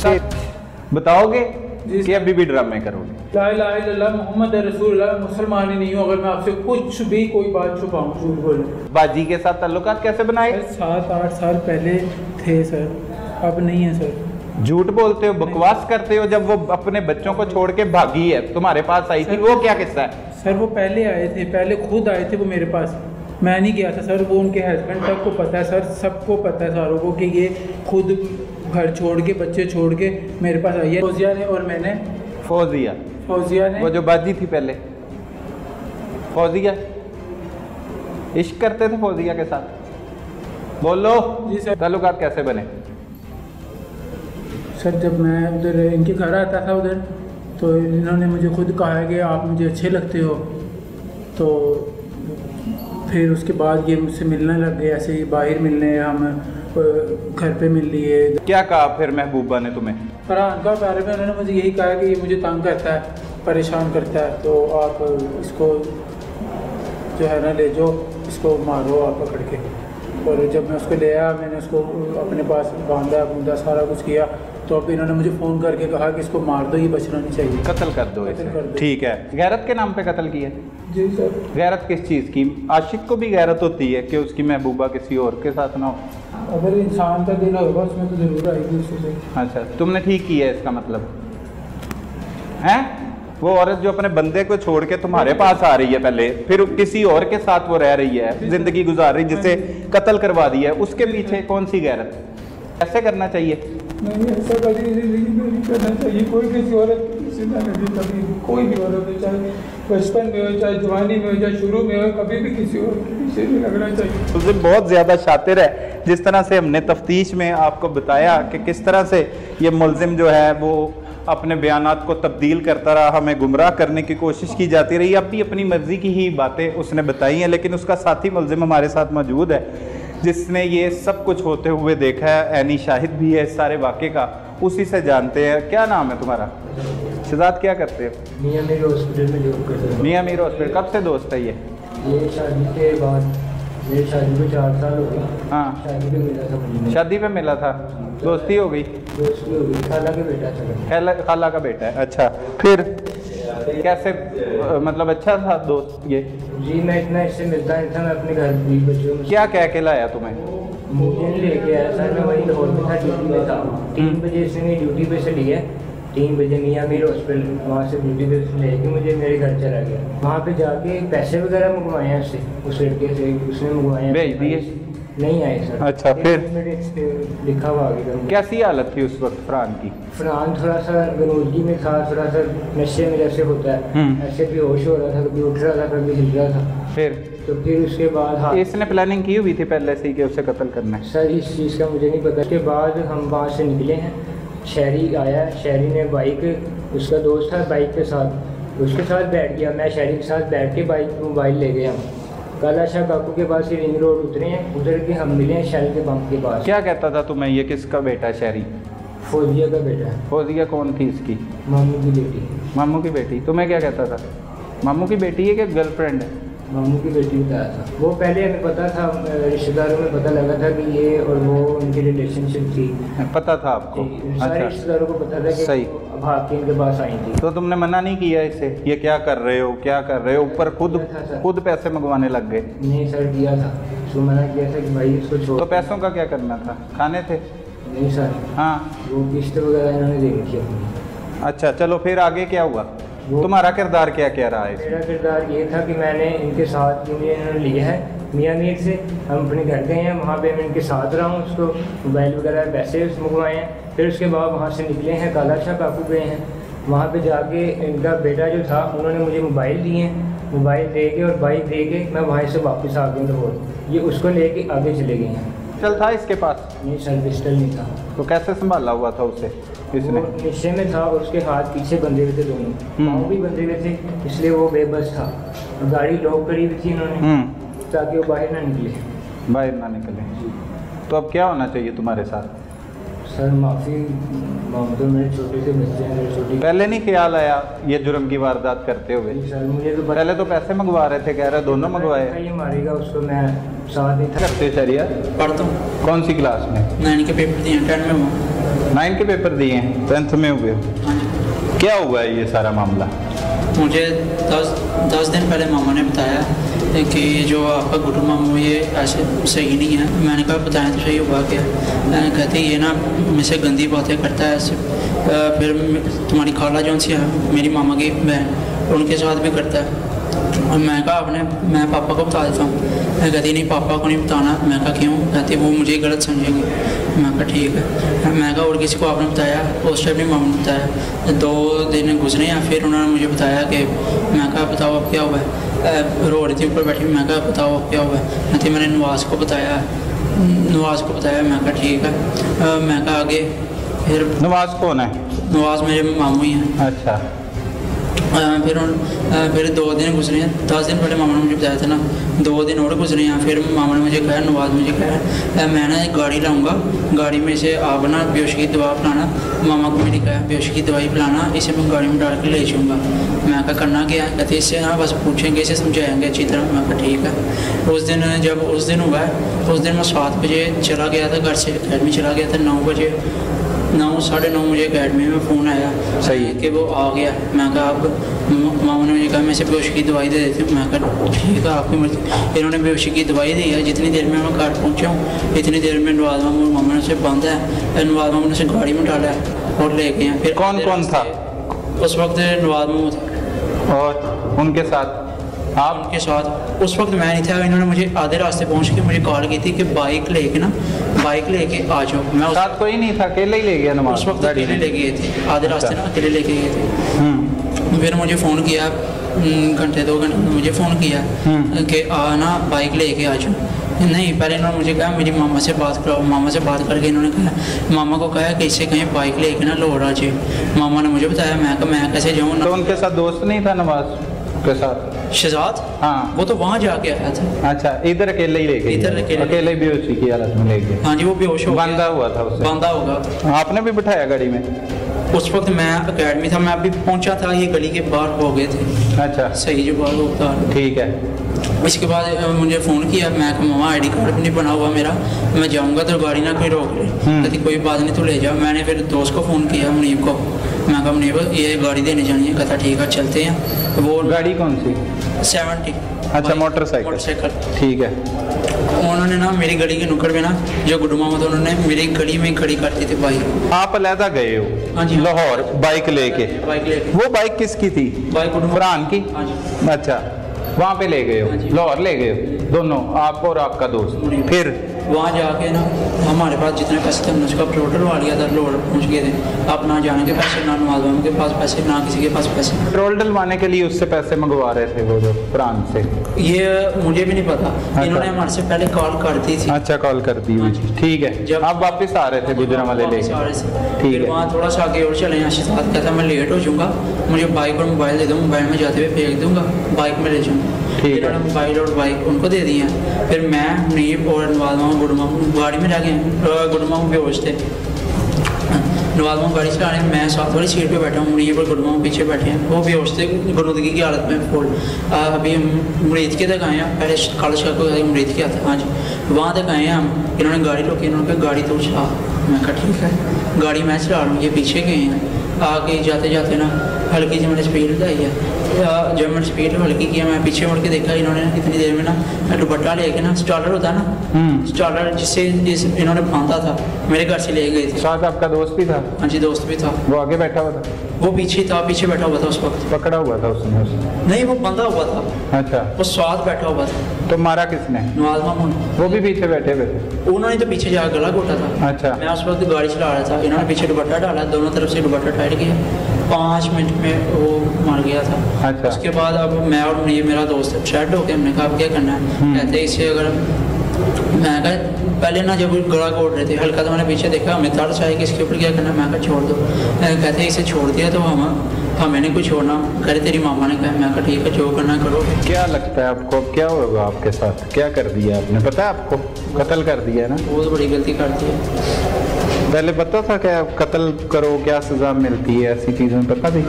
Shit, बताओगे कि अभी भी ड्रामे करोगे? ला इलाहा इल्लल्लाह मुहम्मद रसूलुल्लाह, मुसलमान ही नहीं हूँ अगर मैं आपसे कुछ भी कोई बात छुपाऊँ, झूठ बोलूँ। बाजी के साथ ताल्लुकात कैसे बनाए? 7-8 साल पहले थे सर, अब नहीं है सर। झूठ बोलते हो, बकवास करते हो। जब वो अपने बच्चों को छोड़ के भागी है, तुम्हारे पास आई थी, वो क्या किस्सा है? सर वो पहले आए थे, पहले खुद आए थे वो मेरे पास, मैं नहीं गया था सर। वो उनके हस्बैंड तक को पता है सर, सबको पता है सारों को कि ये खुद घर छोड़ के, बच्चे छोड़ के मेरे पास आई है। फौजिया ने और मैंने। फौजिया ने, वो जो बाजी थी पहले, फौजिया इश्क करते थे फौजिया के साथ? बोलो जी सर। ताल्लुकात कैसे बने? सर जब मैं उधर इनके घर आता था उधर, तो इन्होंने मुझे खुद कहा है कि आप मुझे अच्छे लगते हो, तो फिर उसके बाद ये मुझसे मिलने लग गए, ऐसे ही बाहर मिलने, हम घर पे मिल लिए। क्या कहा फिर महबूबा ने तुम्हें? फरहान का बारे में उन्होंने मुझे यही कहा कि ये मुझे तंग करता है, परेशान करता है, तो आप इसको जो है ना ले जाओ, इसको मारो आप पकड़ के। और जब मैं उसको ले आया, मैंने उसको अपने पास बांधा बूंदा सारा कुछ किया, तो अब इन्होंने मुझे फ़ोन करके कहा कि इसको मार दो, ये बचना नहीं चाहिए, कत्ल कर दो इसे। ठीक है, गैरत के नाम पे कत्ल किया? जी सर। गैरत किस चीज़ की? आशिक को भी गैरत होती है कि उसकी महबूबा किसी और के साथ ना हो। अगर इंसान का दिल होगा उसमें तो ज़रूर आएगी उससे। अच्छा, तुमने ठीक किया है इसका मतलब है? वो औरत जो अपने बंदे को छोड़ के तुम्हारे पास आ रही है पहले, फिर किसी और के साथ वो रह रही है, जिंदगी गुजार रही, जिसे कत्ल करवा दिया है, उसके पीछे कौन सी गैरत? ऐसे करना चाहिए? नहीं, ऐसा कभी ज़िंदगी में नहीं करना चाहिए। कोई किसी औरत की जिंदा नहीं, कभी कोई भी औरत हो, चाहे बचपन में हो, चाहे जवानी में हो, चाहे शुरू में हो, कभी भी किसी और के पीछे नहीं लगना चाहिए। उस दिन बहुत ज़्यादा शातिर है, जिस तरह से हमने तफ्तीश में आपको बताया कि किस तरह से ये मुलजिम जो है वो अपने बयानात को तब्दील करता रहा, हमें गुमराह करने की कोशिश की जाती रही। अब भी अपनी मर्ज़ी की ही बातें उसने बताई हैं, लेकिन उसका साथी मुलजिम हमारे साथ मौजूद है, जिसने ये सब कुछ होते हुए देखा है, ऐनी शाहिद भी है इस सारे वाक़े का, उसी से जानते हैं। क्या नाम है तुम्हारा? शहजाद, क्या करते हो? मियां मीर हॉस्पिटल में जॉब करते हैं। मियां मीर हॉस्पिटल। कब से दोस्त है ये? शादी के बाद, मेरी शादी को 4 साल हो गए। हाँ, शादी पे मिला था मुझे। शादी पे मिला था, दोस्ती हो गई? दोस्ती हो गई, खाला के बेटा था। खाला का बेटा है। अच्छा, फिर कैसे, मतलब अच्छा था दोस्त ये? जी, मैं इतना इससे मिलता नहीं था, मैं अपने घर भी बच्चों में। क्या कह के लाया तुम्हें? मुझे लेके आया सर, मैं वहीं लाहौर में था, ड्यूटी में था। 3 बजे इसने मेरी ड्यूटी पे से लिया, 3 बजे मियां मीर हॉस्पिटल, वहाँ से ड्यूटी पे से लेके मुझे मेरे घर चला गया। वहाँ पे जाके पैसे वगैरह मंगवाए हैं उससे, उस लड़के से उसने मंगवाए हैं। भेज दिए? नहीं आए सर। अच्छा, फिर लिखा हुआ आगे। कैसी हालत थी उस वक्त फरहान की? फरहान थोड़ा सा गनूदगी में था, थोड़ा सा नशे में जैसे होता है, ऐसे बेहोश हो रहा था, कभी उठ रहा था, कभी हिल रहा था। फिर उसके बाद हाँ, इसने प्लानिंग की हुई थी पहले से ही कि उसे कत्ल करना है? सर इस चीज़ का मुझे नहीं पता। उसके बाद हम वहाँ से निकले हैं, शहरी आया, शहरी ने बाइक, उसका दोस्त था बाइक के साथ, उसके साथ बैठ गया, मैं शहरी के साथ बैठ के बाइक मोबाइल ले गया। काला शाह काकू के पास ही रिंग रोड उतरे हैं, उधर के हम मिले हैं शहर के पंप के पास। क्या कहता था तुम्हें ये किसका बेटा है शहरी? फौजिया का बेटा है। फौजिया कौन थी इसकी? मामू की बेटी। मामू की बेटी। तुम्हें क्या कहता था? मामू की बेटी है कि गर्लफ्रेंड है? मामू की बेटी बताया था। वो पहले हमें पता था, रिश्तेदारों में पता लगा था कि ये और वो उनकी रिलेशनशिप थी। पता था आपको? सारे रिश्तेदारों को पता था कि सही। भाग के इनके पास आई थी। तो तुमने मना नहीं किया इसे, ये क्या कर रहे हो, क्या कर रहे हो? ऊपर खुद पैसे मंगवाने लग गए? नहीं सर, किया था, उसको मना किया था कि भाई इसको छोड़। तो पैसों का क्या करना था? खाने थे? नहीं सर। हाँ, वो किस्त वगैरह इन्होंने दे रखी अपनी। अच्छा, चलो फिर आगे क्या हुआ? तुम्हारा किरदार क्या क्या रहा है? मेरा किरदार ये था कि मैंने इनके साथ, मुझे इन्होंने लिया है मियां मीर से, हम अपने घर गए हैं, वहाँ पे मैं इनके साथ रहा हूँ, उसको मोबाइल वगैरह पैसे मंगवाए हैं। फिर उसके बाद वहाँ से निकले हैं, काला शाह काकू गए हैं, वहाँ पे जाके इनका बेटा जो था उन्होंने मुझे मोबाइल दिए, मोबाइल दे के और बाइक दे के मैं वहाँ से वापस आ गया लाहौर। ये उसको लेके आगे चले गए हैं। पिस्टल था इसके पास? नहीं सर, पिस्टल नहीं था। तो कैसे संभाला हुआ था उसे इसने? वो नशे में था और उसके हाथ पीछे बंधे हुए थे, दोनों पाँव भी बंधे हुए थे, इसलिए वो बेबस था। गाड़ी लॉक करी हुई थी इन्होंने ताकि वो बाहर ना निकले। बाहर ना निकले। तो अब क्या होना चाहिए तुम्हारे साथ? सर माफ़ी मांगता हूँ, मेरे छोटे से बच्चे हैं, मेरे छोटे। पहले नहीं ख्याल आया ये जुर्म की वारदात करते हुए? सर मुझे तो पहले तो पैसे मंगवा रहे थे, कह रहे दोनों मंगवाए। ये मारेगा उसको, मैं साथ नहीं था। करते शरिया पढ़ता हूँ। कौन सी क्लास में? 9 के पेपर दिए, 10 में हूँ। 9 के पेपर दिए हैं, 10th में हुए। हाँ जी। क्या हुआ है ये सारा मामला? मुझे 10 दिन पहले मामा ने बताया कि जो आपका गुड्डू मामू ये ऐसे सही नहीं है। मैंने कहा बताएं तो सही हुआ क्या? कहते ये ना मुझसे गंदी बातें करता है ऐसे। फिर तुम्हारी खाला जो सी है मेरी मामा की बहन, उनके साथ भी करता है। और मैं कहा मैं पापा को बता देता हूँ। कहती नहीं पापा को नहीं बताना। मैं कहा क्यों? कहती वो मुझे गलत समझेंगे। मैं कहा ठीक है। मैं कहा और किसी को आपने बताया? उस टाइम नहीं मामा ने बताया। 2 दिन गुजरे हैं फिर उन्होंने मुझे बताया कि, मैं कहा बताओ अब क्या हुआ है? रो रही थी ऊपर बैठी। मैं कहा बताओ अब क्या हुआ है? कहती मैंने नवाज़ को बताया। मैं कहा ठीक है। मैं कहा आगे फिर। नवाज कौन है? नवाज़ मेरे मामू ही हैं। अच्छा। फिर 2 दिन गुजरे हैं। 10 दिन पहले मामा ने मुझे बताया था ना, 2 दिन और गुजरे हैं। फिर मामा ने मुझे कहा, नवाज़ मुझे कहा मैं ना एक गाड़ी लाऊंगा, गाड़ी में से आप ना बेहोश की दवा पिलाना। मामा को मैंने कहा बेहोश की दवाई पिलाना, इसे मैं गाड़ी में डाल के ले जाऊँगा। मैं कहा करना क्या? कहते इससे ना बस पूछेंगे, इसे समझाएंगे अच्छी तरह। मैं कहा ठीक है। उस दिन हुआ है, उस दिन मैं 7 बजे चला गया था घर से, अकेडमी चला गया था। 9 बजे 9 साढ़े 9 मुझे अकेडमी में फ़ोन आया सही है कि वो आ गया। मैं कहा अब मामा ने मुझे कहा मैं इसे बेहोशी की दवाई दे देती हूँ। मैं कहा ठीक है आपकी मर्ज़ी। इन्होंने बेहोशी की दवाई दी है। जितनी देर में मैं घर पहुँचा हूँ इतनी देर में नवाज़ मामा ने उसे बांधा है। नवाज़ मामा ने उसे गाड़ी में डाला है और ले गए हैं। फिर कौन कौन था उस वक्त? नवाज़ मामा था और उनके साथ आप? उनके साथ उस वक्त मैं नहीं था। इन्होंने मुझे आधे रास्ते पहुँच के मुझे कॉल की थी कि बाइक लेके आ जाओ। मैं साथ कोई नहीं था, अकेले ही ले गया नवाज? उस वक्त अकेले ले गए थे, आधे रास्ते ना अकेले लेके गए थे। फिर मुझे फ़ोन किया घंटे 2 घंटे में मुझे फ़ोन किया कि आना बाइक लेके आ जाओ। नहीं, पहले इन्होंने मुझे कहा मेरी मामा से बात कराओ। मामा से बात करके इन्होंने कहा, मामा को कहा कि इससे कहीं बाइक लेके ना लाहौर आ जाए। मामा ने मुझे बताया। मैं कैसे जाऊँ? तो उनके साथ दोस्त नहीं था नवाज के साथ? शहजाद? हाँ, वो तो वहाँ जाके आया था। अच्छा, इधर अकेले ही ले गए? इधर अकेले बेहोशी की हालत में ले गए? हाँ जी, वो बेहोश हो गया। बांधा हुआ था उसे? बांधा होगा। आपने भी बिठाया गाड़ी में? उस वक्त मैं अकेडमी था, मैं अभी पहुंचा था, ये गली के बाहर हो गए थे। अच्छा, सही जो बात होता है। ठीक है। इसके बाद मुझे फ़ोन किया। मैं कहा मामा ID कार्ड भी नहीं बना हुआ मेरा, मैं जाऊंगा तो गाड़ी ना कोई रोक ले। कहती कोई बात नहीं तो ले जा। मैंने फिर दोस्त को फ़ोन किया, मुनीब को। मैं कहा मुनीब ये गाड़ी देने जानी है। कहता ठीक है चलते हैं। वो गाड़ी कौन सी? 70। अच्छा, मोटरसाइकिल। ठीक है। उन्होंने ना मेरी गली के नुक्कड़ में ना जो गुड्डू मामा था उन्होंने मेरी गली में खड़ी कर दी थी बाइक। आप अलहदा गए हो? हाँ जी, लाहौर बाइक लेके? वो बाइक किसकी थी? बाइक फरहान की? हाँ जी। अच्छा, वहाँ पे ले गए हो? लाहौर ले गए हो दोनों, आप और आपका दोस्त? फिर वहाँ जाके ना हमारे पास जितने पैसे थे हमने उसका पेट्रोल डलवा लिया था। लाहौर पहुँच गए थे। अब ना जाने के पैसे, ना नवाज़ मामा के पास पैसे, ना किसी के पास पैसे। पेट्रोल डलवाने के लिए उससे पैसे मंगवा रहे थे वो जो फरहान से? ये मुझे भी नहीं पता। अच्छा। इन्होंने हमारे से पहले कॉल कर दी थी। अच्छा, कॉल कर दी हुई। ठीक है। जब आप वापस आ रहे थे गुजरांवाले ले? ठीक है। वहाँ थोड़ा सा आगे और चले हैं। शहजाद कहता मैं लेट हो जाऊँगा, मुझे बाइक और मोबाइल दे दो, मोबाइल में जाते हुए फेंक दूँगा, बाइक में ले जाऊँगा। ठीक है। मोबाइल और बाइक उनको दे दिए हैं। फिर मैं मुनीब और नवाज़ मामा गुड्डू मामा गाड़ी में जाके, गुड्डू मामा बेहोश थे। नवाज़ मामा गाड़ी चला रहे हैं, मैं साथ वाली सीट पे बैठा हूँ, मुनीब और गुड्डू मामा पीछे बैठे हैं। वो बेहोश थे, गुनूदगी की हालत में फुल। अभी हम मुरीद के तक आए हैं। पहले कॉलेज का कोई मुरीद के आता। हाँ जी, वहाँ तक आए हैं हम। इन्होंने गाड़ी रोकी, इन्होंने कहा गाड़ी तो चला। मैं कहा ठीक है। गाड़ी मैं चला रहा हूँ, ये पीछे गए हैं। आगे जाते जाते ना हल्की सी मैंने स्पीड लगाई है। जब मैंने स्पीड हल्की किया, मैं पीछे मुड़ के देखा, इन्होंने इतनी देर में ना दुपट्टा लेके ना स्टार्टर होता है ना, स्टार्टर जिससे इन्होंने बांधा था, मेरे घर से ले गए थे। साथ आपका दोस्त भी था? हाँ जी, दोस्त भी था। वो आगे बैठा हुआ था? वो पीछे था, पीछे बैठा हुआ था उस वक्त। पकड़ा हुआ था उसने? नहीं, वो बंधा हुआ था। अच्छा, वो साथ बैठा हुआ था। तो मारा किसने? नवाज़ मामा ने। वो भी पीछे बैठे हुए थे? उन्होंने तो पीछे जाकर गला घोटा था। अच्छा। मैं उस वक्त गाड़ी चला रहा था, इन्होंने पीछे दुपट्टा डाला, दोनों तरफ से दुपट्टा टाइट किया। 5 मिनट में वो मर गया था। अच्छा। उसके बाद अब मैं और ये मेरा दोस्त शेड हो गया। हमने कहा अब क्या करना है? कहते इसे अगर, मैं कहा पहले ना जब गला घोट रहे थे हल्का, तो मैंने पीछे देखा, हमें तड़ चाहिए कि इसके ऊपर क्या करना है। मैं कहा छोड़ दो। कहते इसे छोड़ दिया तो हमें नहीं कुछ छोड़ना। करे तेरी मामा ने कहा। मैं कहा ठीक है, जो करना करो। क्या लगता है आपको क्या होगा आपके साथ? क्या कर दिया आपने? पता है आपको? कत्ल कर दिया ना? बहुत बड़ी गलती कर दी है। पहले पता था क्या कत्ल करो क्या सजा मिलती है? ऐसी चीज़ें पता थी?